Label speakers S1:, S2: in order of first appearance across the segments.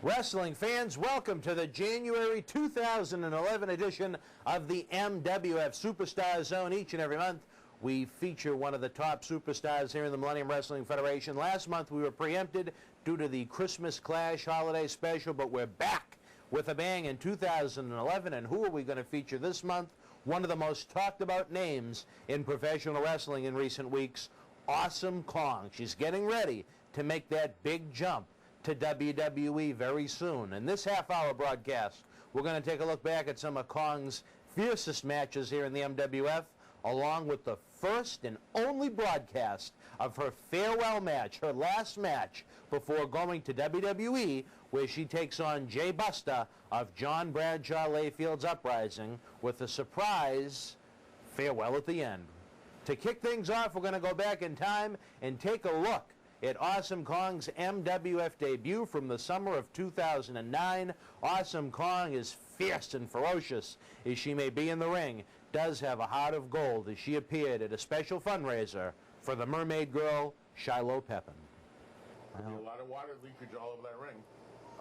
S1: Wrestling fans, welcome to the January 2011 edition of the MWF Superstar Zone. Each and every month, we feature one of the top superstars here in the Millennium Wrestling Federation. Last month, we were preempted due to the Christmas Clash holiday special, but we're back with a bang in 2011. And who are we going to feature this month? One of the most talked about names in professional wrestling in recent weeks, Awesome Kong. She's getting ready to make that big jump to WWE very soon. In this half-hour broadcast, we're going to take a look back at some of Kong's fiercest matches here in the MWF, along with the first and only broadcast of her farewell match, her last match before going to WWE, where she takes on J-Busta of John Bradshaw Layfield's Uprising with a surprise farewell at the end. To kick things off, we're going to go back in time and take a look at Awesome Kong's MWF debut from the summer of 2009. Awesome Kong is fierce and ferocious as she may be in the ring, does have a heart of gold as she appeared at a special fundraiser for the Mermaid Girl, Shiloh Pepin.
S2: There'll be a lot of water leakage all over that ring.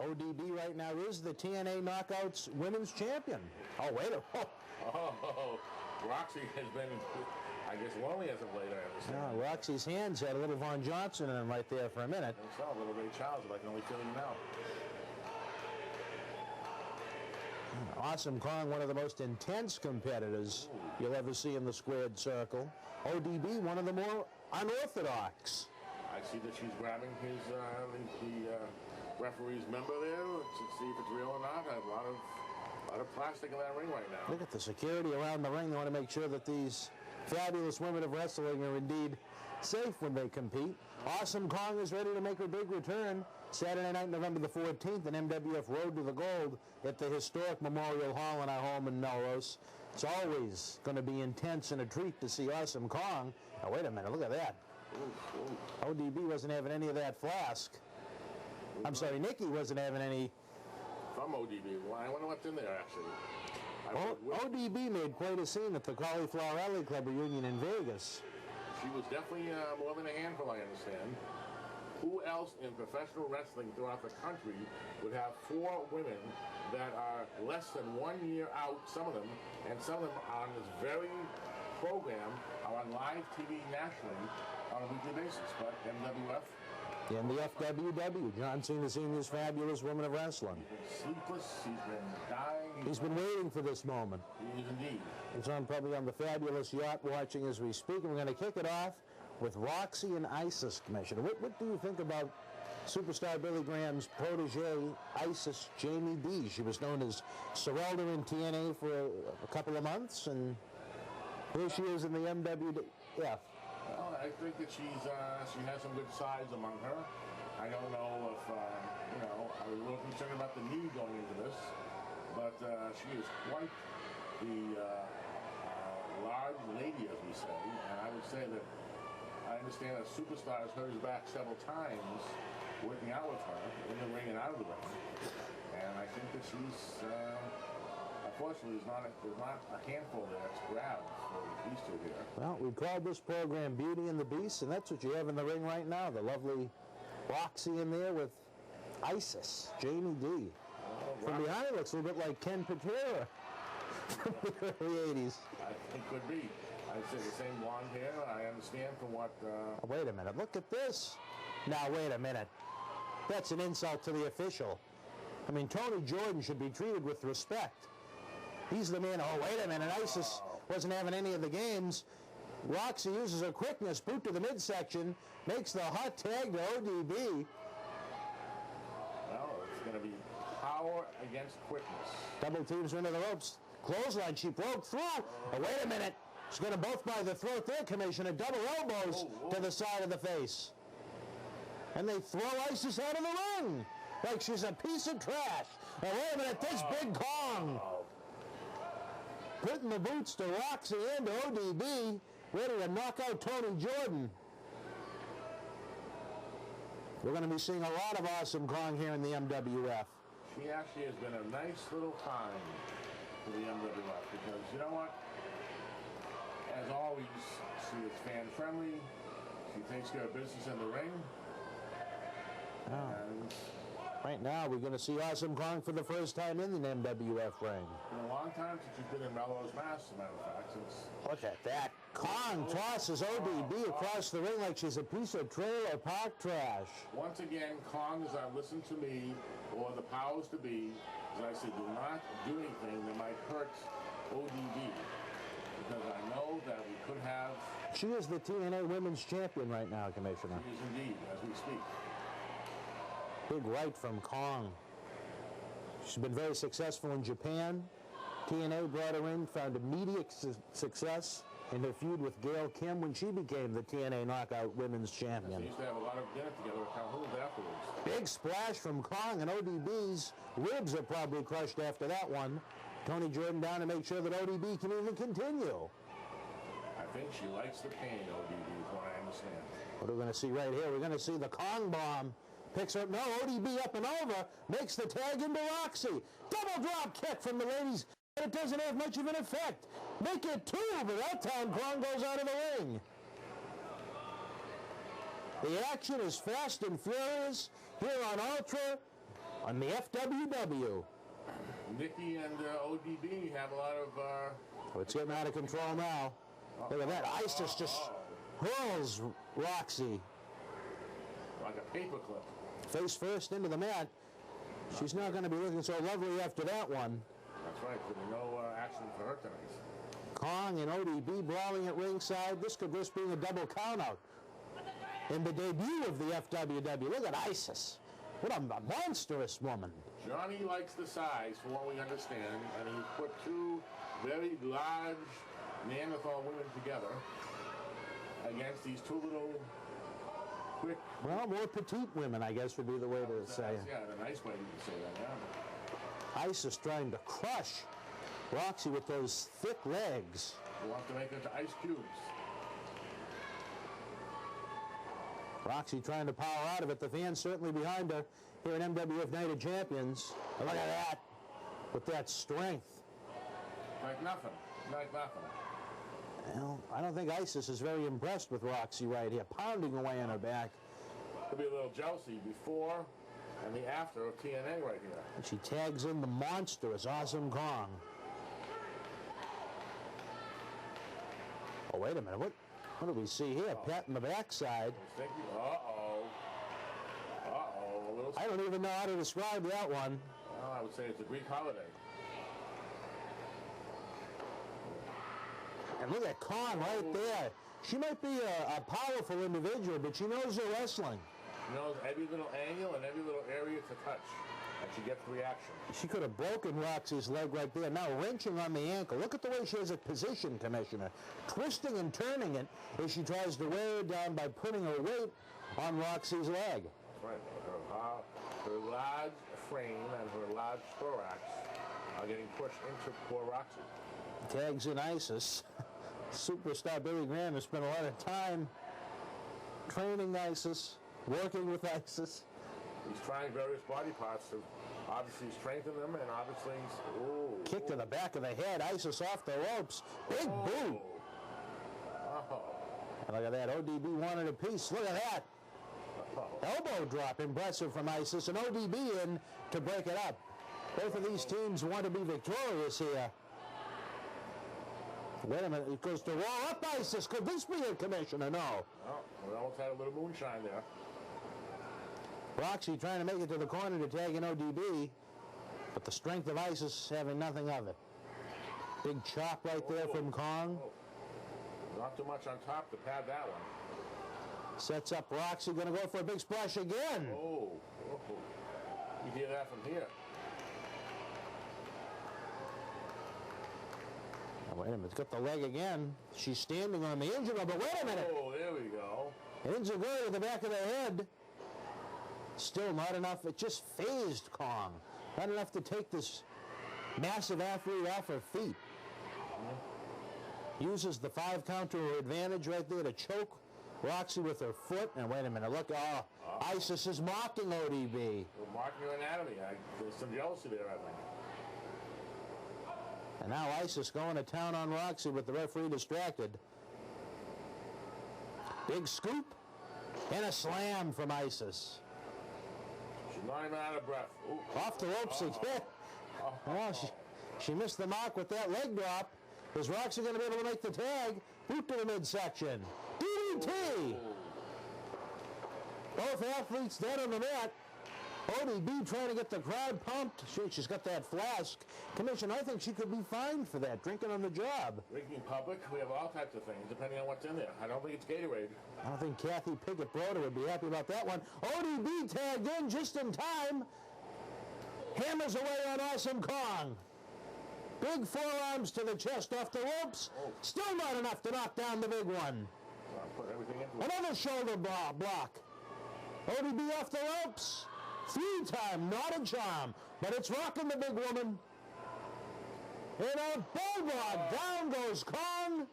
S1: ODB right now is the TNA Knockouts Women's Champion. Oh, wait a minute.
S2: Oh, Roxy has been, I guess, lonely as of late, I understand.
S1: No, Roxy's hands had a little Von Johnson in them right there for a minute.
S2: I saw a little Ray Charles, but I can only feel him now.
S1: Awesome Kong, one of the most intense competitors you'll ever see in the squared circle. ODB, one of the more unorthodox.
S2: I see that she's grabbing his the referee's member there to see if it's real or not. A lot of plastic in that ring right now.
S1: Look at the security around the ring. They want to make sure that these fabulous women of wrestling are indeed safe when they compete. Awesome Kong is ready to make her big return Saturday night, November the 14th, an MWF Road to the Gold at the historic Memorial Hall in our home in Melrose. It's always going to be intense and a treat to see Awesome Kong. Now, wait a minute, look at that. ODB wasn't having any of that flask. I'm sorry, Nikki wasn't having any.
S2: From ODB. Well, I wonder what's in there, actually.
S1: ODB made quite a scene at the Cauliflower Alley Club reunion in Vegas.
S2: She was definitely more than a handful, I understand. Who else in professional wrestling throughout the country would have 4 women that are less than 1 year out, some of them, and some of them on this very program are on live TV nationally on a weekly basis, but MWF.
S1: And the FWW, John Cena Sr.'s fabulous woman of wrestling.
S2: He's been sleepless, he's been dying.
S1: He's been waiting for this moment.
S2: He is indeed.
S1: He's probably on the fabulous yacht watching as we speak, and we're going to kick it off with Roxy and Isis, Commissioner. What do you think about superstar Billy Graham's protege, Isis Jamie D? She was known as Serelda in TNA for a couple of months, and here she is in the MWF.
S2: Well, I think that she has some good sides among her. I don't know if, I was a little concerned about the knee going into this, but she is quite the large lady, as we say, and I would say that I understand that Superstar has hurt his back several times working out with her in the ring and out of the ring, and I think that she's, unfortunately, there's not a handful there to grab for these two here.
S1: Well, we called this program Beauty and the Beast, and that's what you have in the ring right now. The lovely Roxy in there with Isis, Jamie D. From behind it looks a little bit like Ken Patera from the early 80s.
S2: I think could be. I'd say the same blonde hair. I understand from what...
S1: Oh, wait a minute. Look at this. Now, wait a minute. That's an insult to the official. I mean, Tony Jordan should be treated with respect. He's the man. Oh, wait a minute. Isis wasn't having any of the games. Roxy uses her quickness, boot to the midsection, makes the hot tag to ODB.
S2: Well, it's going to be power against quickness.
S1: Double teams her into the ropes. Clothesline, she broke through. Oh, wait a minute. She's going to both by the throat there, Commissioner. Double elbows to the side of the face. And they throw Isis out of the ring like she's a piece of trash. Now, wait a minute. This big Kong putting the boots to Roxy and to ODB. ready to knock out Tony Jordan. We're going to be seeing a lot of Awesome Kong here in the MWF.
S2: She actually has been a nice little time for the MWF because, you know what? As always, she is fan-friendly. She takes care of business in the ring. And
S1: right now, we're going to see Awesome Kong for the first time in the MWF ring.
S2: It's been a long time since she's been in Mello's Mass, as a matter of fact.
S1: Look at that. Kong tosses ODB across the ring like she's a piece of trailer park trash.
S2: Once again, Kong, as I've listened to me, or the powers to be, as I said, do not do anything that might hurt ODB. Because I know that we could have...
S1: She is the TNA Women's Champion right now, Commissioner.
S2: She is indeed, as we speak.
S1: Big right from Kong. She's been very successful in Japan. TNA brought her in, found immediate success in her feud with Gail Kim when she became the TNA Knockout Women's Champion.
S2: They used to have a lot of dinner together at Calhoun's afterwards.
S1: Big splash from Kong, and ODB's ribs are probably crushed after that one. Tony Jordan down to make sure that ODB can even continue.
S2: I think she likes the pain, ODB, is what I understand.
S1: What are we going to see right here? We're going to see the Kong bomb. Picks up, no, ODB up and over, makes the tag into Roxy. Double drop kick from the ladies, but it doesn't have much of an effect. Make it two, but that time Kong goes out of the ring. The action is fast and furious here on Ultra on the FWW.
S2: Nikki and ODB have a lot of...
S1: Oh, it's getting out of control now. Look at that. Isis just hurls Roxy.
S2: Like a paperclip.
S1: Face first into the mat. She's not going to be looking so lovely after that one.
S2: That's right. There'll be no action for her tonight.
S1: Kong and ODB brawling at ringside. This could risk being a double countout in the debut of the FWW. Look at Isis. What a monstrous woman.
S2: Johnny likes the size, from what we understand, and he put two very large Neanderthal women together against these two little quick...
S1: Well, more petite women, I guess, would be the way to say it.
S2: Yeah, the nice way to say that, yeah.
S1: Isis trying to crush Roxy with those thick legs.
S2: He wants to make it to ice cubes.
S1: Roxy trying to power out of it. The fans certainly behind her here at MWF Night of Champions. And look at that. With that strength.
S2: Like nothing. Like nothing.
S1: Well, I don't think Isis is very impressed with Roxy right here. Pounding away on her back.
S2: There'll be a little jealousy before and the after of TNA right here.
S1: And she tags in the monstrous Awesome Kong. Oh, wait a minute. What do we see here? Pat in the backside.
S2: Uh-oh. Uh-oh.
S1: I don't even know how to describe that one.
S2: Well, I would say it's a Greek holiday.
S1: And look at Kong right there. She might be a powerful individual, but she knows her wrestling.
S2: She knows every little angle and every little area to touch. And she gets reaction.
S1: She could have broken Roxy's leg right there. Now wrenching on the ankle. Look at the way she has it positioned, Commissioner. Twisting and turning it as she tries to wear it down by putting her weight on Roxy's leg.
S2: That's right. Her large frame and her large thorax are getting pushed into poor Roxy.
S1: Tags in Isis. Superstar Billy Graham has spent a lot of time training Isis, working with Isis.
S2: He's trying various body parts to obviously strengthen them and obviously...
S1: Kick to the back of the head. Isis off the ropes. Big boot. And look at that. ODB wanted a piece. Look at that. Elbow drop. Impressive from Isis. And ODB in to break it up. Both of these teams want to be victorious here. Wait a minute. It goes to roll up Isis. Could this be a Commissioner? No.
S2: Oh, we almost had a little moonshine there.
S1: Roxy trying to make it to the corner to tag in ODB, but the strength of Isis having nothing of it. Big chop right there from Kong.
S2: Not too much on top to pad that one.
S1: Sets up Roxy, going to go for a big splash again.
S2: Oh. You hear that from here.
S1: Oh, wait a minute, it's got the leg again. She's standing on the Injigurl, but wait a minute.
S2: Oh, there we go.
S1: Injigurl to the back of the head. Still not enough. It just phased Kong. Not enough to take this massive athlete off her feet. Uses the 5 count to her advantage right there to choke Roxy with her foot. And wait a minute, look, Isis is mocking ODB.
S2: We're mocking your anatomy. There's some jealousy there, I think.
S1: And now Isis going to town on Roxy with the referee distracted. Big scoop and a slam from Isis.
S2: She's not even out of breath. Ooh.
S1: Off the ropes again. Well, she missed the mark with that leg drop. Is Roxy going to be able to make the tag? Boot to the midsection. DDT! Both athletes dead on the mat. ODB trying to get the crowd pumped. She's got that flask. Commission, I think she could be fined for that, drinking on the job.
S2: Drinking public, we have all types of things, depending on what's in there. I don't think it's Gatorade.
S1: I don't think Kathy Pickett-Broder would be happy about that one. ODB tagged in just in time. Hammers away on Awesome Kong. Big forearms to the chest off the ropes. Still not enough to knock down the big one.
S2: Put everything into it.
S1: Another shoulder block. ODB off the ropes. 3-time, not a charm, but it's rocking the big woman. And a bulldog, down goes Kong.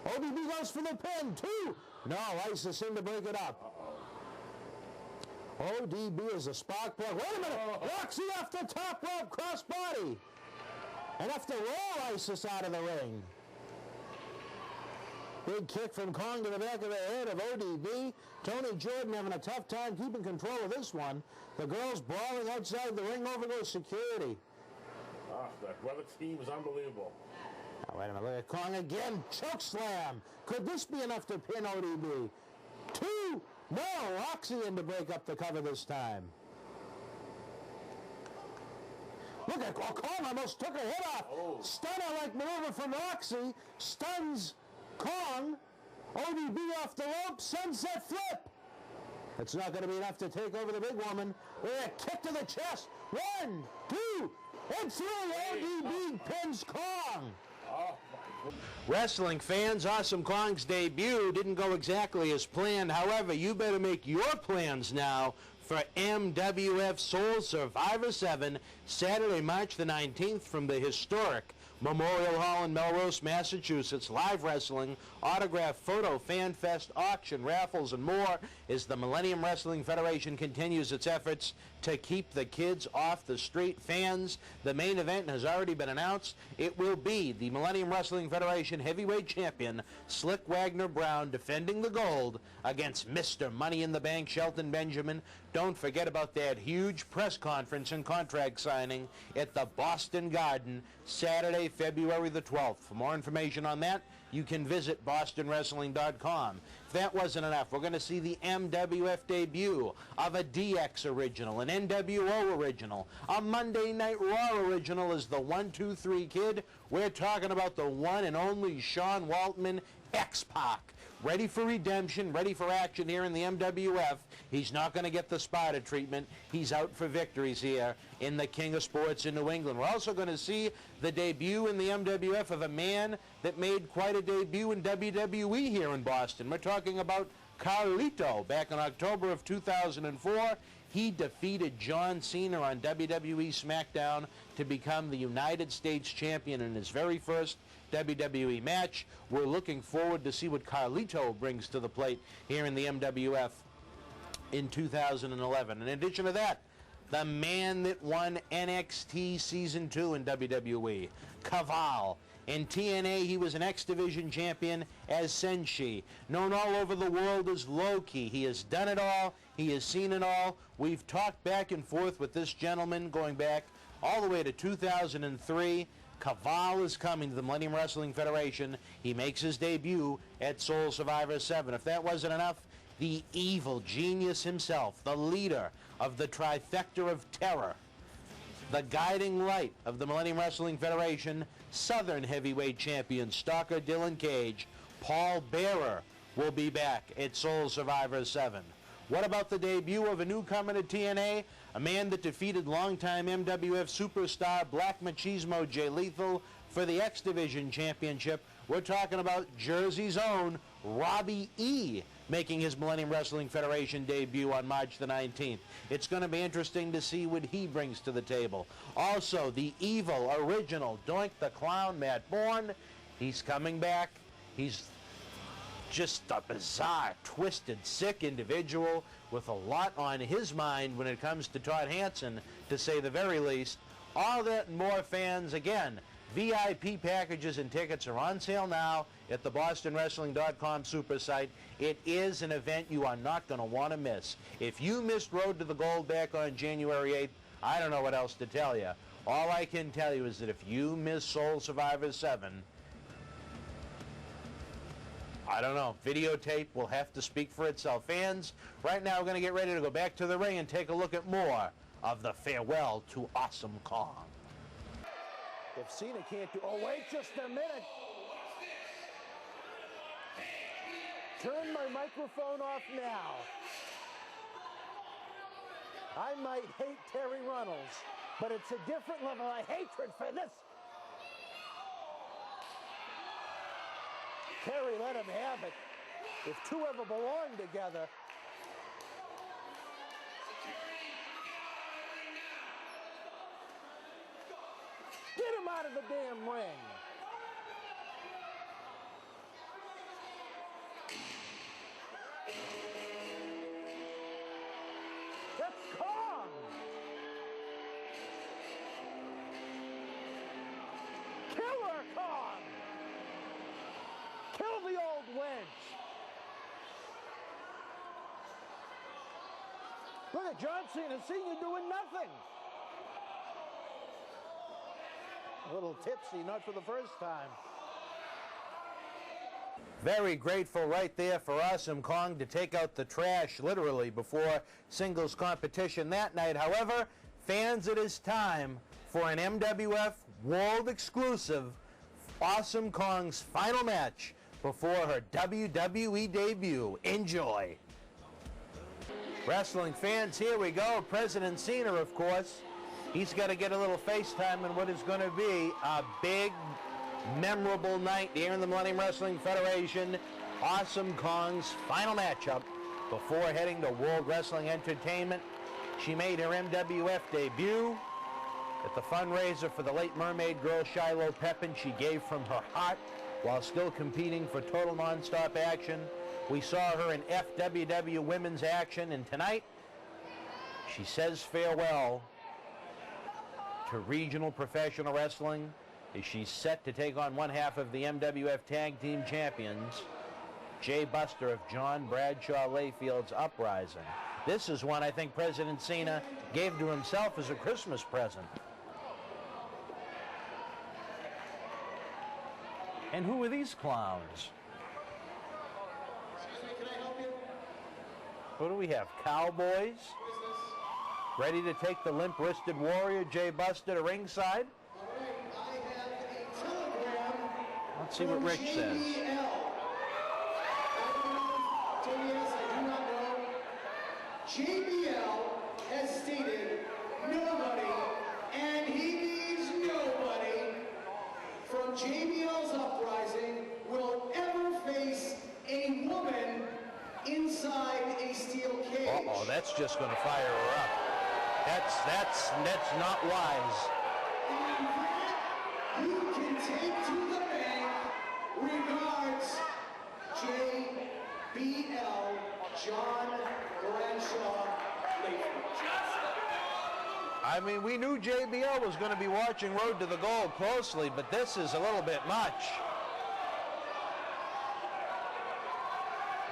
S1: ODB goes for the pin, 2. No, Isis in to break it up. ODB is a spark plug. Wait a minute, Roxy off the top rope, crossbody. Enough to roll Isis out of the ring. Big kick from Kong to the back of the head of ODB. Tony Jordan having a tough time keeping control of this one. The girls brawling outside the ring, over goes security.
S2: That weather team is unbelievable.
S1: Oh, wait a minute, look at Kong again. Choke slam. Could this be enough to pin ODB? 2. No, Roxy in to break up the cover this time. Look at Kong almost took her head off. Stunner-like maneuver from Roxy. Stuns Kong. ODB off the rope. Sunset flip. It's not going to be enough to take over the big woman. A kick to the chest. 1, 2, and 3. ODB pins Kong. Wrestling fans, Awesome Kong's debut didn't go exactly as planned. However, you better make your plans now for MWF Soul Survivor 7, Saturday, March the 19th from the historic Memorial Hall in Melrose, Massachusetts. Live wrestling, autograph, photo, fan fest, auction, raffles, and more as the Millennium Wrestling Federation continues its efforts to keep the kids off the street. Fans, the main event has already been announced. It will be the Millennium Wrestling Federation heavyweight champion, Slick Wagner Brown, defending the gold against Mr. Money in the Bank, Shelton Benjamin. Don't forget about that huge press conference and contract signing at the Boston Garden, Saturday, February the 12th. For more information on that, you can visit bostonwrestling.com. If that wasn't enough, we're going to see the MWF debut of a DX original, an NWO original, a Monday Night Raw original as the 1-2-3 Kid. We're talking about the one and only Sean Waltman, X-Pac. Ready for redemption, ready for action here in the MWF. He's not going to get the Sparta treatment. He's out for victories here in the King of Sports in New England. We're also going to see the debut in the MWF of a man that made quite a debut in WWE here in Boston. We're talking about Carlito. Back in October of 2004, he defeated John Cena on WWE SmackDown to become the United States champion in his very first WWE match. We're looking forward to see what Carlito brings to the plate here in the MWF in 2011. In addition to that, the man that won NXT Season 2 in WWE, Kaval. In TNA, he was an X Division champion as Senshi. Known all over the world as Loki. He has done it all. He has seen it all. We've talked back and forth with this gentleman going back all the way to 2003. Kaval is coming to the Millennium Wrestling Federation. He makes his debut at Soul Survivor 7. If that wasn't enough, the evil genius himself, the leader of the trifecta of terror, the guiding light of the Millennium Wrestling Federation, Southern Heavyweight Champion Stalker Dylan Cage, Paul Bearer, will be back at Soul Survivor 7. What about the debut of a newcomer to TNA? A man that defeated longtime MWF superstar Black Machismo Jay Lethal for the X Division Championship. We're talking about Jersey's own Robbie E. making his Millennium Wrestling Federation debut on March the 19th. It's going to be interesting to see what he brings to the table. Also, the evil, original Doink the Clown Matt Bourne He's coming back. He's just a bizarre, twisted, sick individual with a lot on his mind when it comes to Todd Hansen, to say the very least. All that and more, fans. Again, VIP packages and tickets are on sale now at the BostonWrestling.com super site. It is an event you are not going to want to miss. If you missed Road to the Gold back on January 8th, I don't know what else to tell you. All I can tell you is that if you miss Soul Survivor 7, I don't know, videotape will have to speak for itself. Fans, right now we're going to get ready to go back to the ring and take a look at more of the Farewell to Awesome Kong. If Cena can't do... Oh, wait just a minute. Turn my microphone off now. I might hate Terri Runnels, but it's a different level of hatred for this. Terri, let him have it. If two ever belong together. Get him out of the damn ring. That's Kong. Killer Kong. Kill the old wench. Look at John Cena Sr. doing nothing. A little tipsy, not for the first time. Very grateful right there for Awesome Kong to take out the trash, literally, before singles competition that night. However, fans, it is time for an MWF World exclusive, Awesome Kong's final match before her WWE debut. Enjoy. Wrestling fans, here we go. President Cena, of course. He's got to get a little FaceTime in what is going to be a big, memorable night here in the Millennium Wrestling Federation. Awesome Kong's final matchup before heading to World Wrestling Entertainment. She made her MWF debut at the fundraiser for the late Mermaid girl Shiloh Pepin. She gave from her heart while still competing for total non-stop action. We saw her in FWW women's action, and tonight she says farewell to regional professional wrestling as she's set to take on one half of the MWF Tag Team Champions, J-Busta of John Bradshaw Layfield's Uprising. This is one I think President Cena gave to himself as a Christmas present. And who are these clowns?
S3: Excuse me, can I help you?
S1: What do we have? Cowboys? Ready to take the limp-wristed warrior, J-Busta, to ringside?
S3: All right, I have a telegram.
S1: Let's see what Rich says.
S3: JBL, I do not know. JBL has stated nobody, and he means nobody, from JBL's Uprising will ever face a woman inside a steel cage.
S1: Uh-oh, that's just going to fire her up. That's not wise.
S3: And that you can take to the bank. Regards, JBL, John Bradshaw Layfield.
S1: I mean, we knew JBL was going to be watching Road to the Gold closely, but this is a little bit much.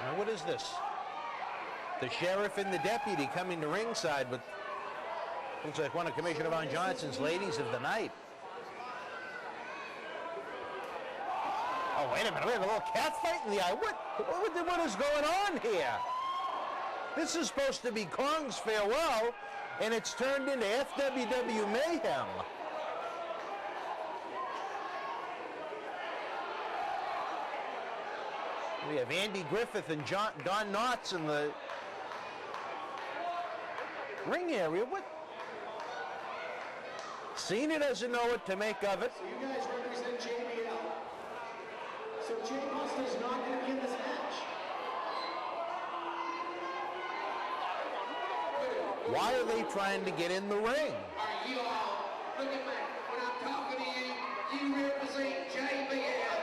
S1: Now, what is this? The sheriff and the deputy coming to ringside with, looks like one of Commissioner Von Johnson's ladies of the night. Oh, wait a minute, we have a little cat fight in the eye. What is going on here? This is supposed to be Kong's farewell, and it's turned into FWW mayhem. We have Andy Griffith and Don Knotts in the ring area. What? Cena doesn't know what to make of it.
S3: So you guys represent JBL. So J-Busta is not going to be in this match.
S1: Why are they trying to get in the ring?
S3: All right, you all, look at me. When I'm talking to you, you represent JBL.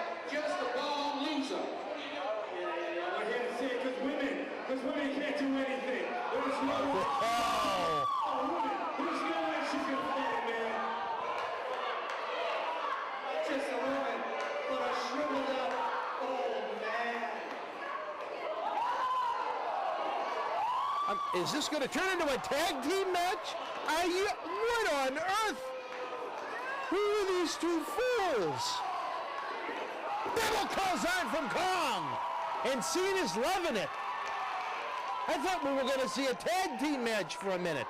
S1: Is this going to turn into a tag team match? What on earth? Who are these two fools? Double clothesline from Kong. And Cena's loving it. I thought we were going to see a tag team match for a minute.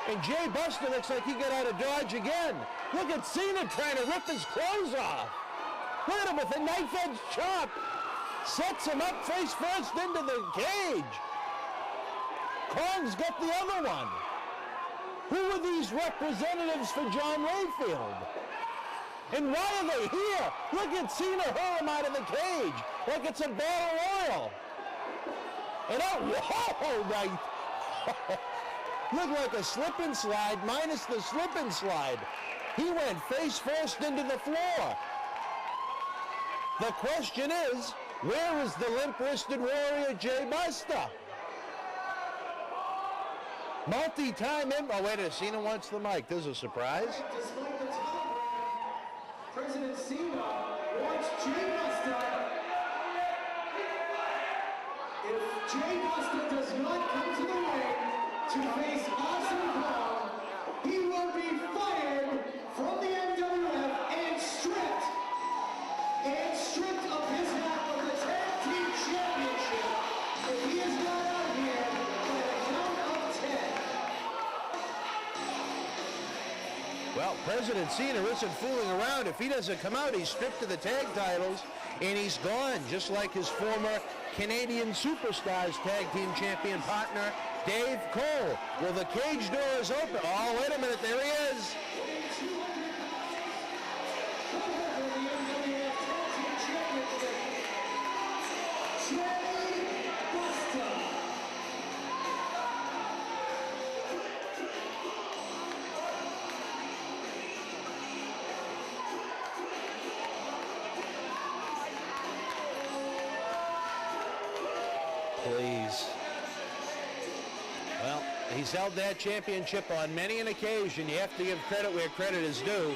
S1: And J-Busta looks like he got out of dodge again. Look at Cena trying to rip his clothes off. Look at him with a knife-edge chop. Sets him up face first into the cage. Kong's got the other one. Who are these representatives for John Layfield? And why are they here? Look at Cena hurl him out of the cage like it's a battle royal. And whoa, right. Looked like a slip and slide minus the slip and slide. He went face first into the floor. The question is, where is the limp-wristed warrior J-Busta? Multi-time oh, wait a minute, Cena wants the mic. There's a surprise.
S3: Despite the telegram, President Cena wants J-Busta. If J-Busta does not come to the ring to face Awesome Kong, he will be fired from the MWF and stripped of his half of the Tag Team Championship if he is not out here by a count of 10.
S1: Well, President Cena isn't fooling around. If he doesn't come out, he's stripped of the tag titles, and he's gone, just like his former Canadian Superstars Tag Team Champion partner, Dave Cole. Well, the cage door is open. Oh, wait a minute, there he is. Please. Well, he's held that championship on many an occasion. You have to give credit where credit is due.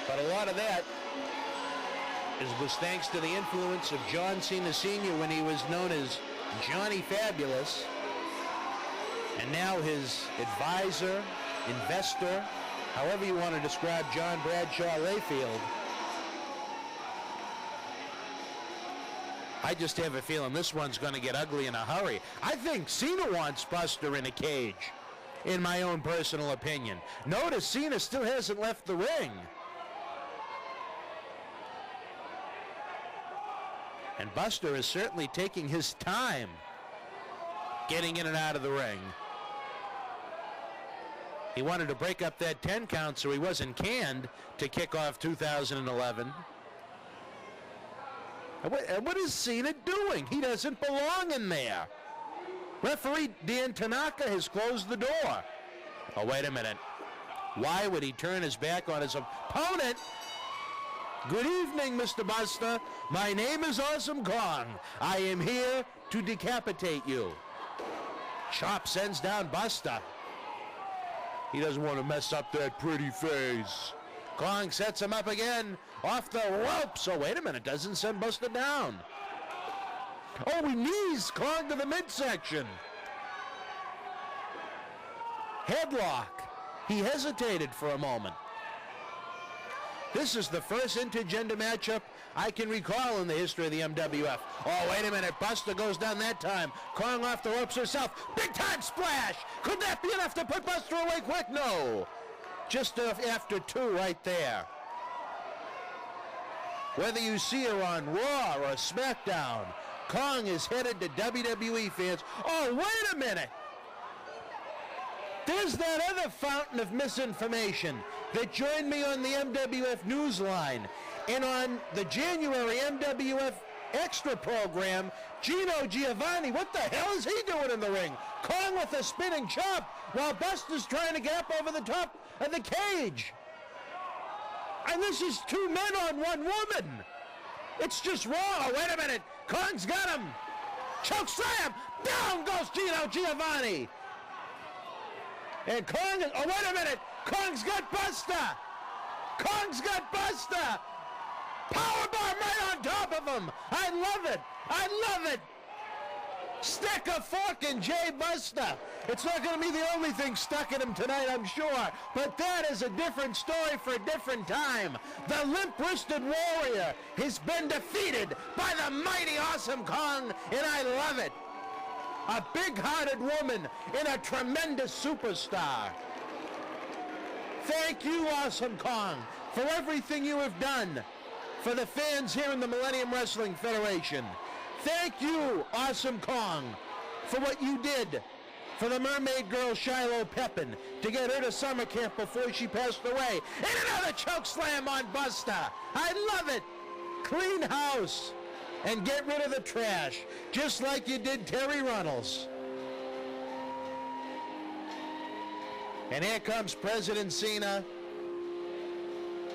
S1: But a lot of that was thanks to the influence of John Cena Sr. when he was known as Johnny Fabulous. And now his advisor, investor, however you want to describe John Bradshaw Layfield. I just have a feeling this one's going to get ugly in a hurry. I think Cena wants Buster in a cage, in my own personal opinion. Notice Cena still hasn't left the ring. And Buster is certainly taking his time getting in and out of the ring. He wanted to break up that 10 count so he wasn't canned to kick off 2011. And what is Cena doing? He doesn't belong in there. Referee Dan Tanaka has closed the door. Oh, wait a minute. Why would he turn his back on his opponent? Good evening, Mr. Busta. My name is Awesome Kong. I am here to decapitate you. Chop sends down Busta. He doesn't want to mess up that pretty face. Kong sets him up again. Off the ropes. Oh, wait a minute. Doesn't send Busta down. Oh, he knees Kong to the midsection. Headlock. He hesitated for a moment. This is the first intergender matchup I can recall in the history of the MWF. Oh, wait a minute. Busta goes down that time. Kong off the ropes herself. Big time splash. Could that be enough to put Busta away quick? No. Just after two right there. Whether you see her on Raw or SmackDown, Kong is headed to WWE fans. Oh, wait a minute. There's that other fountain of misinformation that joined me on the MWF Newsline. And on the January MWF Extra program, Gino Giovanni, what the hell is he doing in the ring? Kong with a spinning chop while Busta's trying to get up over the top of the cage. And this is two men on one woman. It's just raw. Oh, wait a minute. Kong's got him. Choke slam. Down goes Gino Giovanni. And Kong is, oh, wait a minute. Kong's got Busta. Kong's got Busta. Powerbomb right on top of him. I love it. I love it. Stick a fork in J-Busta. It's not going to be the only thing stuck in him tonight, I'm sure. But that is a different story for a different time. The limp-wristed warrior has been defeated by the mighty Awesome Kong, and I love it. A big-hearted woman and a tremendous superstar. Thank you, Awesome Kong, for everything you have done for the fans here in the Millennium Wrestling Federation. Thank you, Awesome Kong, for what you did for the Mermaid Girl Shiloh Pepin to get her to summer camp before she passed away. And another choke slam on Busta. I love it. Clean house and get rid of the trash, just like you did Terri Runnels. And here comes President Cena.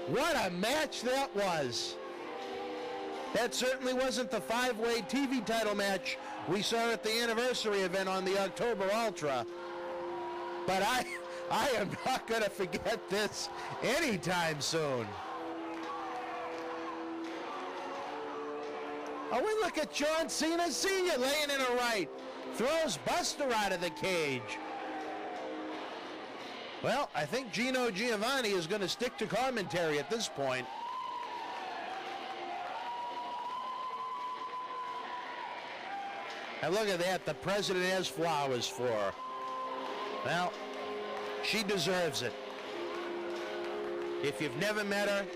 S1: What a match that was. That certainly wasn't the five-way TV title match we saw at the anniversary event on the October Ultra. But I am not going to forget this anytime soon. Oh, we look at John Cena Sr. laying in a right. Throws Buster out of the cage. Well, I think Gino Giovanni is going to stick to commentary at this point. And look at that, the president has flowers for her. Well, she deserves it. If you've never met her,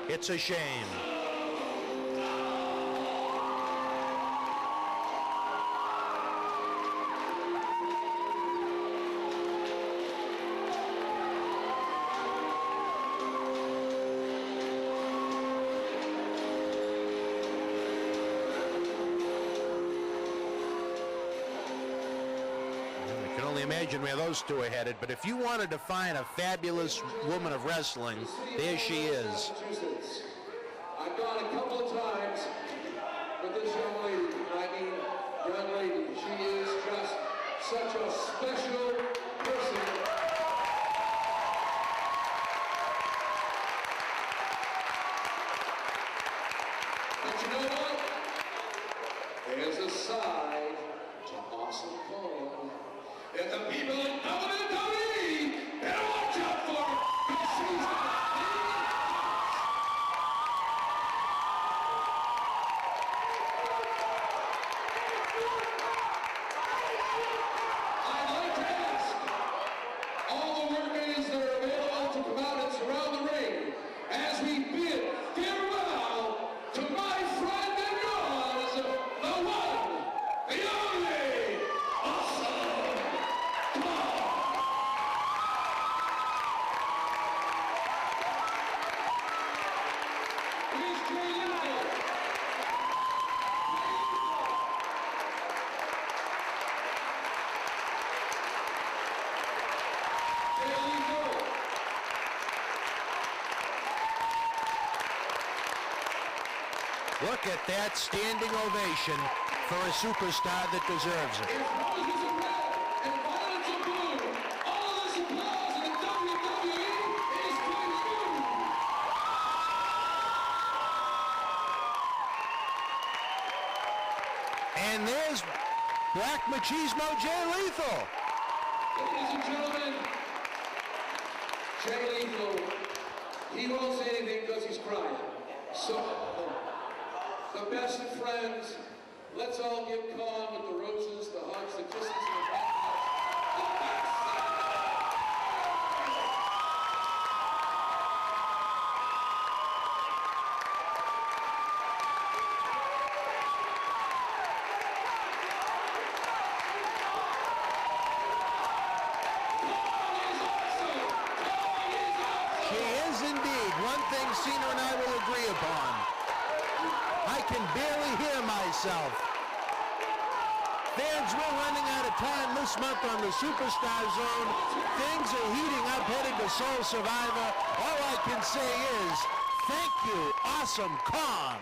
S1: it's a shame. Imagine where those two are headed, but if you wanted to find a fabulous woman of wrestling, there she is.
S3: I've gone a couple of times with this young lady. I mean, young lady, she is just such a special person. But you know what? There's a side to Awesome Kong. And the people in WWE better watch out for her, because she's got I'd like to ask all the workers that are available to come out and surround the ring as we bid farewell to my friend and yours, the one, the only, Awesome Kong. Here's Jay Lethal. Jay Lethal.
S1: Look at that standing ovation for a superstar that deserves it.
S3: If roses are red and violets are blue, all this applause in the WWE is for you.
S1: And there's Black Machismo Jay Lethal.
S3: Ladies and gentlemen, Jay Lethal, he won't say anything because he's crying. So, the best of friends, let's all give Kong with the roses, the hugs, the kisses, and the
S1: She is indeed. One thing Cena and I will agree upon. I can barely hear myself. Fans, we're running out of time this month on the Superstar Zone. Things are heating up headed to Soul Survivor. All I can say is, thank you, Awesome Kong.